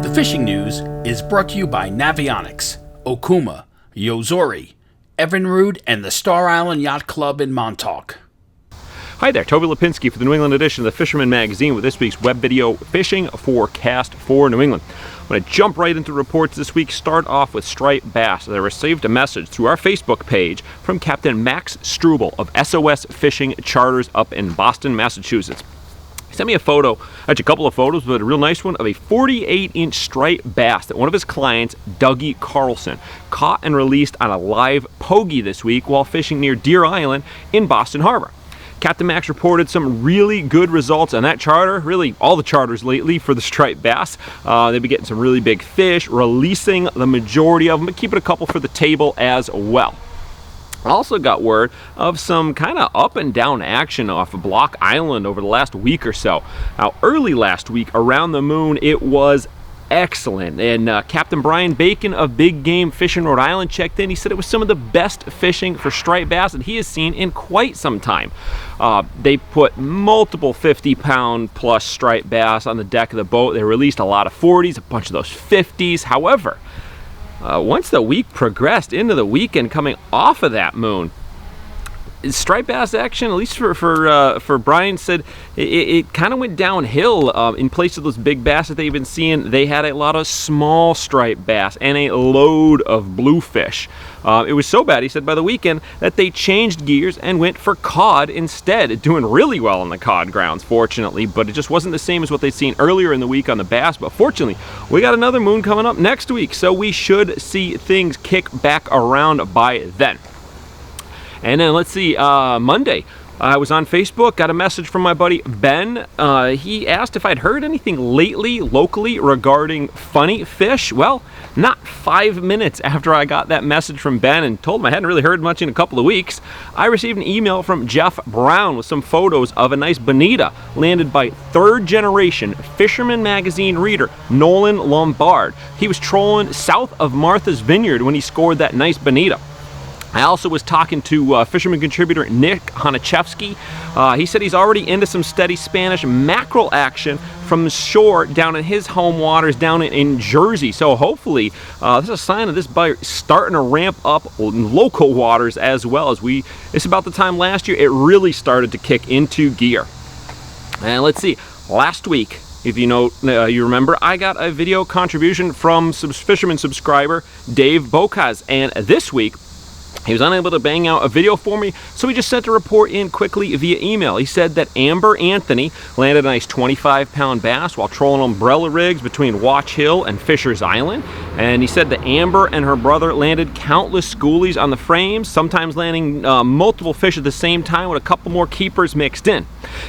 The fishing news is brought to you by Navionics, Okuma, Yozori, Evinrude, and the Star Island Yacht Club in Montauk. Hi there, Toby Lapinski for the New England edition of the Fisherman magazine with this week's web video fishing forecast for New England. I'm going to jump right into reports this week. Start off with striped bass. I received a message through our Facebook page from Captain Max Struble of SOS Fishing Charters up in Boston, Massachusetts. He sent me a photo, actually a couple of photos, but a real nice one of a 48-inch striped bass that one of his clients, Dougie Carlson, caught and released on a live pogie this week while fishing near Deer Island in Boston Harbor. Captain Max reported some really good results on that charter, really all the charters lately for the striped bass. They've been getting some really big fish, releasing the majority of them, but keeping a couple for the table as well. I also got word of some kind of up and down action off of Block Island over the last week or so. Now, early last week around the moon, it was excellent, and Captain Brian Bacon of Big Game Fishing Rhode Island checked in. He said it was some of the best fishing for striped bass that he has seen in quite some time. They put multiple 50-pound plus striped bass on the deck of the boat. They released a lot of 40s, a bunch of those 50s. However, once the week progressed into the weekend coming off of that moon, striped bass action, at least for Brian, said it kind of went downhill in place of those big bass that they've been seeing. They had a lot of small striped bass and a load of bluefish. It was so bad, he said, by the weekend that they changed gears and went for cod instead, doing really well on the cod grounds, fortunately, but it just wasn't the same as what they'd seen earlier in the week on the bass. But fortunately, we got another moon coming up next week, so we should see things kick back around by then. And then let's see, Monday, I was on Facebook, got a message from my buddy Ben. He asked if I'd heard anything lately, locally, regarding funny fish. Well, not 5 minutes after I got that message from Ben and told him I hadn't really heard much in a couple of weeks, I received an email from Jeff Brown with some photos of a nice bonita landed by third-generation Fisherman magazine reader Nolan Lombard. He was trolling south of Martha's Vineyard when he scored that nice bonita. I also was talking to Fisherman contributor Nick Honachevsky. He said he's already into some steady Spanish mackerel action from the shore down in his home waters down in Jersey. So hopefully this is a sign of this bite starting to ramp up in local waters as well. It's about the time last year it really started to kick into gear. And let's see, last week, if you remember, I got a video contribution from Fisherman subscriber Dave Bocaz, and this week he was unable to bang out a video for me, so he just sent a report in quickly via email. He said that Amber Anthony landed a nice 25-pound bass while trolling umbrella rigs between Watch Hill and Fisher's Island. And he said that Amber and her brother landed countless schoolies on the frames, sometimes landing multiple fish at the same time with a couple more keepers mixed in.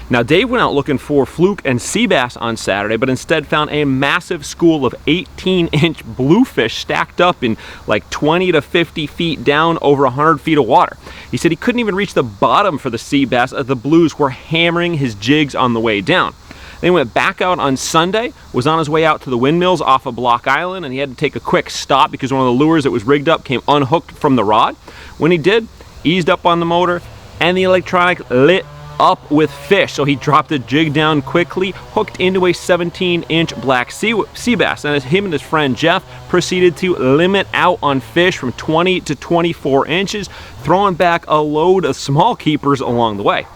Now, Dave went out looking for fluke and sea bass on Saturday, but instead found a massive school of 18-inch bluefish stacked up in like 20 to 50 feet down over 100 feet of water. He said he couldn't even reach the bottom for the sea bass as the blues were hammering his jigs on the way down. Then he went back out on Sunday, was on his way out to the windmills off of Block Island, and he had to take a quick stop because one of the lures that was rigged up came unhooked from the rod. When he did, eased up on the motor, and the electronic lit up with fish. So he dropped the jig down quickly, hooked into a 17-inch black sea bass, and as him and his friend Jeff proceeded to limit out on fish from 20 to 24 inches, throwing back a load of small keepers along the way.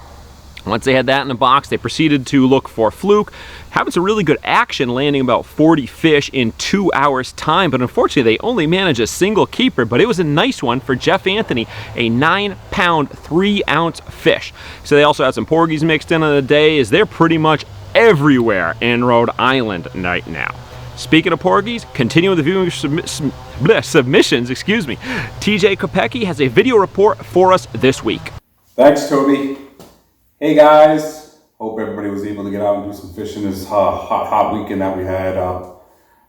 Once they had that in the box, they proceeded to look for fluke, having some really good action, landing about 40 fish in 2 hours' time. But unfortunately, they only managed a single keeper, but it was a nice one for Jeff Anthony, a 9-pound, 3-ounce fish. So they also had some porgies mixed in on the day, as they're pretty much everywhere in Rhode Island right now. Speaking of porgies, continuing the viewing submissions, TJ Kopecky has a video report for us this week. Thanks, Toby. Hey guys, hope everybody was able to get out and do some fishing this hot weekend that we had. I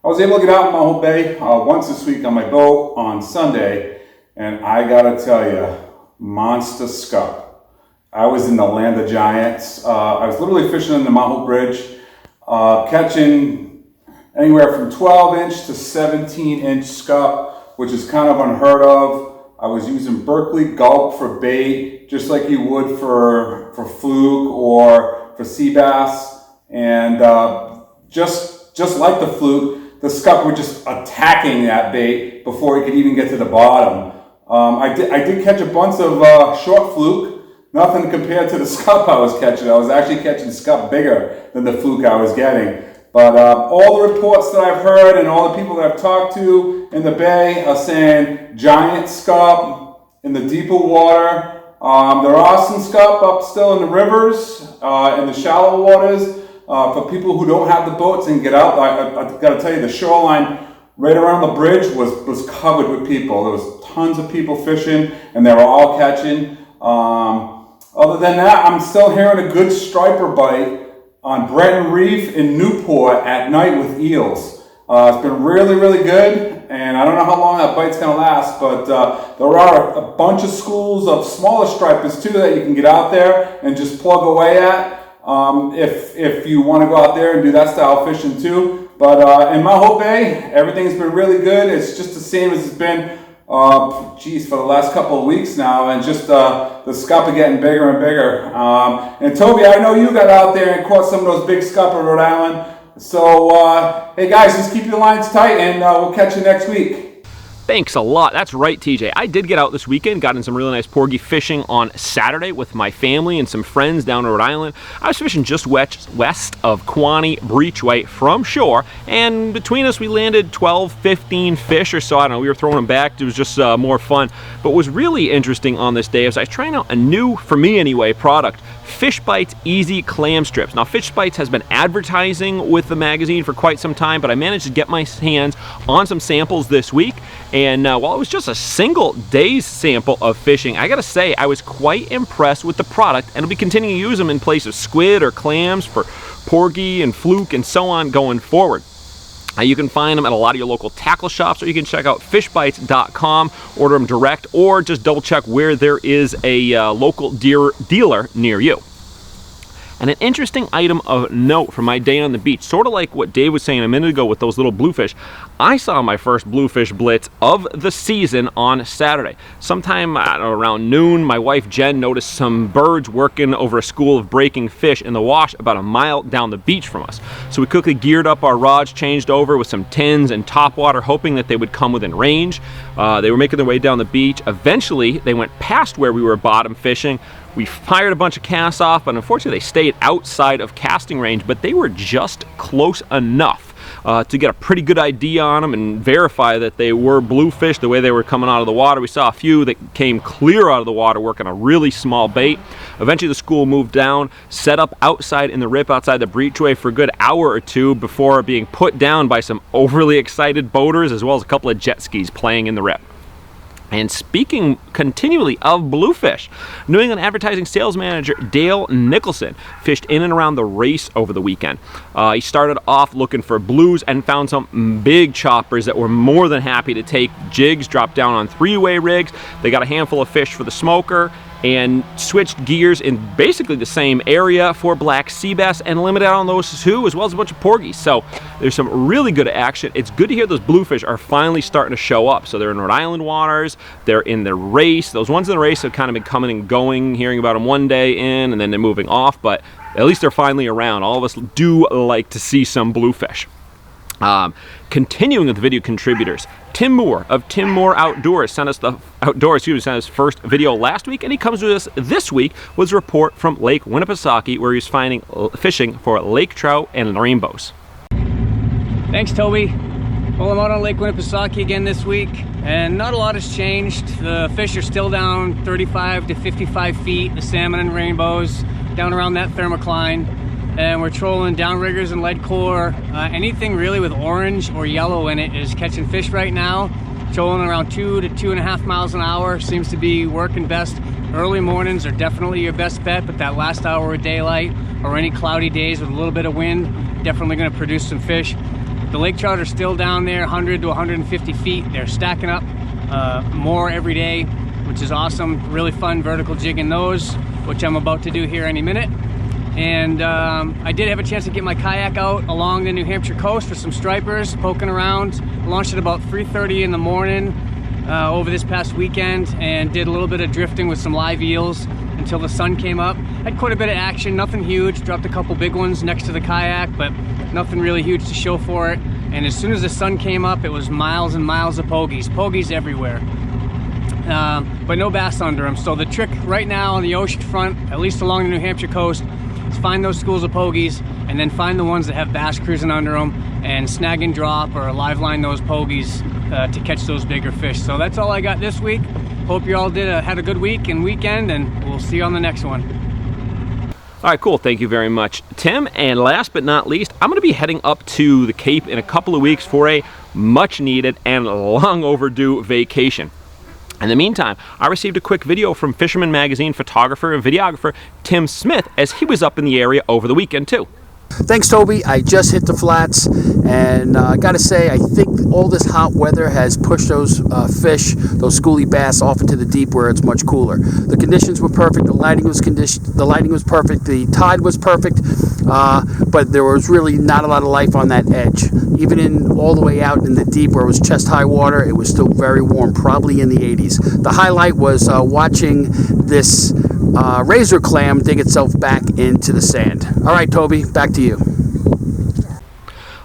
was able to get out in my whole bay once this week on my boat on Sunday, and I gotta tell you, monster scup. I was in the land of giants. I was literally fishing in the Mount Hope Bridge, catching anywhere from 12-inch to 17-inch scup, which is kind of unheard of. I was using Berkeley Gulp for bait, just like you would for fluke or for sea bass, and just like the fluke, the scup were just attacking that bait before he could even get to the bottom. I did catch a bunch of short fluke. Nothing compared to the scup I was catching. I was actually catching scup bigger than the fluke I was getting. But all the reports that I've heard and all the people that I've talked to in the bay are saying giant scup in the deeper water. There are some scup up still in the rivers, in the shallow waters. For people who don't have the boats and get out, I got to tell you, the shoreline right around the bridge was covered with people. There was tons of people fishing, and they were all catching. Other than that, I'm still hearing a good striper bite on Breton Reef in Newport at night with eels. It's been really, really good, and I don't know how long that bite's going to last, but there are a bunch of schools of smaller stripers too that you can get out there and just plug away at if you want to go out there and do that style fishing too. But in Maho Bay, everything's been really good. It's just the same as it's been for the last couple of weeks now, and just the scup are getting bigger and bigger. And Toby, I know you got out there and caught some of those big scup in Rhode Island. So, hey guys, just keep your lines tight, and we'll catch you next week. Thanks a lot. That's right, TJ. I did get out this weekend, got in some really nice porgy fishing on Saturday with my family and some friends down in Rhode Island. I was fishing just west of Quaney Breachway from shore, and between us we landed 12, 15 fish or so. I don't know, we were throwing them back. It was just more fun. But what was really interesting on this day is I was trying out a new, for me anyway, product. Fish Bites Easy Clam Strips. Now, Fish Bites has been advertising with the magazine for quite some time, but I managed to get my hands on some samples this week. And while it was just a single day's sample of fishing, I gotta say I was quite impressed with the product, and I'll be continuing to use them in place of squid or clams for porgy and fluke and so on going forward. You can find them at a lot of your local tackle shops, or you can check out fishbites.com, order them direct, or just double check where there is a local dealer near you. And an interesting item of note from my day on the beach, sort of like what Dave was saying a minute ago with those little bluefish, I saw my first bluefish blitz of the season on Saturday. Sometime around noon, my wife Jen noticed some birds working over a school of breaking fish in the wash about a mile down the beach from us. So we quickly geared up our rods, changed over with some tins and topwater, hoping that they would come within range. They were making their way down the beach. Eventually, they went past where we were bottom fishing. We fired a bunch of casts off, but unfortunately they stayed outside of casting range, but they were just close enough to get a pretty good idea on them and verify that they were bluefish the way they were coming out of the water. We saw a few that came clear out of the water working a really small bait. Eventually the school moved down, set up outside in the rip outside the breachway for a good hour or two before being put down by some overly excited boaters, as well as a couple of jet skis playing in the rip. And speaking continually of bluefish, New England advertising sales manager Dale Nicholson fished in and around the race over the weekend. He started off looking for blues and found some big choppers that were more than happy to take jigs, dropped down on three-way rigs. They got a handful of fish for the smoker and switched gears in basically the same area for black sea bass and limited out on those too, as well as a bunch of porgies. So there's some really good action. It's good to hear those bluefish are finally starting to show up. So they're in Rhode Island waters, they're in the race. Those ones in the race have kind of been coming and going, hearing about them one day in and then they're moving off, but at least they're finally around. All of us do like to see some bluefish. Continuing with the video contributors, Tim Moore of Tim Moore Outdoors sent us his first video last week, and he comes to us this week with a report from Lake Winnipesaukee, where he's fishing for lake trout and rainbows. Thanks, Toby. Well, I'm out on Lake Winnipesaukee again this week, and not a lot has changed. The fish are still down 35 to 55 feet, the salmon and rainbows down around that thermocline. And we're trolling downriggers and lead core. Anything really with orange or yellow in it is catching fish right now. Trolling around 2 to 2.5 miles an hour seems to be working best. Early mornings are definitely your best bet, but that last hour of daylight or any cloudy days with a little bit of wind, definitely going to produce some fish. The lake trout are still down there 100 to 150 feet. They're stacking up more every day, which is awesome. Really fun vertical jigging those, which I'm about to do here any minute. And I did have a chance to get my kayak out along the New Hampshire coast for some stripers, poking around. Launched at about 3:30 in the morning over this past weekend, and did a little bit of drifting with some live eels until the sun came up. Had quite a bit of action, nothing huge. Dropped a couple big ones next to the kayak, but nothing really huge to show for it. and as soon as the sun came up, it was miles and miles of pogies everywhere. But no bass under them. So the trick right now on the ocean front, at least along the New Hampshire coast, is find those schools of pogies and then find the ones that have bass cruising under them and snag and drop or live line those pogies to catch those bigger fish. So that's all I got this week. Hope you all had a good week and weekend, and we'll see you on the next one. All right, cool. Thank you very much, Tim. And last but not least, I'm going to be heading up to the Cape in a couple of weeks for a much needed and long overdue vacation. In the meantime, I received a quick video from Fisherman magazine photographer and videographer Tim Smith as he was up in the area over the weekend too. Thanks, Toby. I just hit the flats, and I gotta say, I think all this hot weather has pushed those fish, those schoolie bass, off into the deep where it's much cooler. The conditions were perfect. The lighting was perfect. The tide was perfect, but there was really not a lot of life on that edge. Even in all the way out in the deep where it was chest-high water, it was still very warm, probably in the 80s. The highlight was watching this razor clam dig itself back into the sand. All right, Toby, back to you.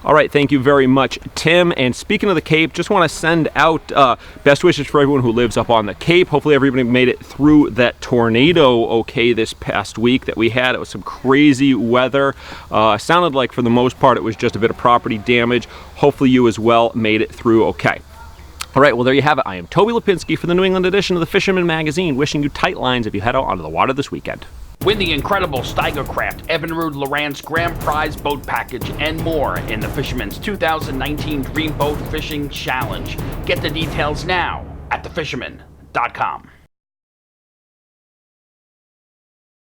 All right, thank you very much, Tim. And speaking of the Cape, just want to send out best wishes for everyone who lives up on the Cape. Hopefully everybody made it through that tornado okay this past week that we had. It was some crazy weather. Sounded like for the most part it was just a bit of property damage. Hopefully you as well made it through okay. All right, well, there you have it. I am Toby Lapinski for the New England edition of the Fisherman magazine, wishing you tight lines if you head out onto the water this weekend. Win the incredible Steigercraft Evinrude Lowrance Grand Prize Boat Package and more in the Fisherman's 2019 Dream Boat Fishing Challenge. Get the details now at thefisherman.com.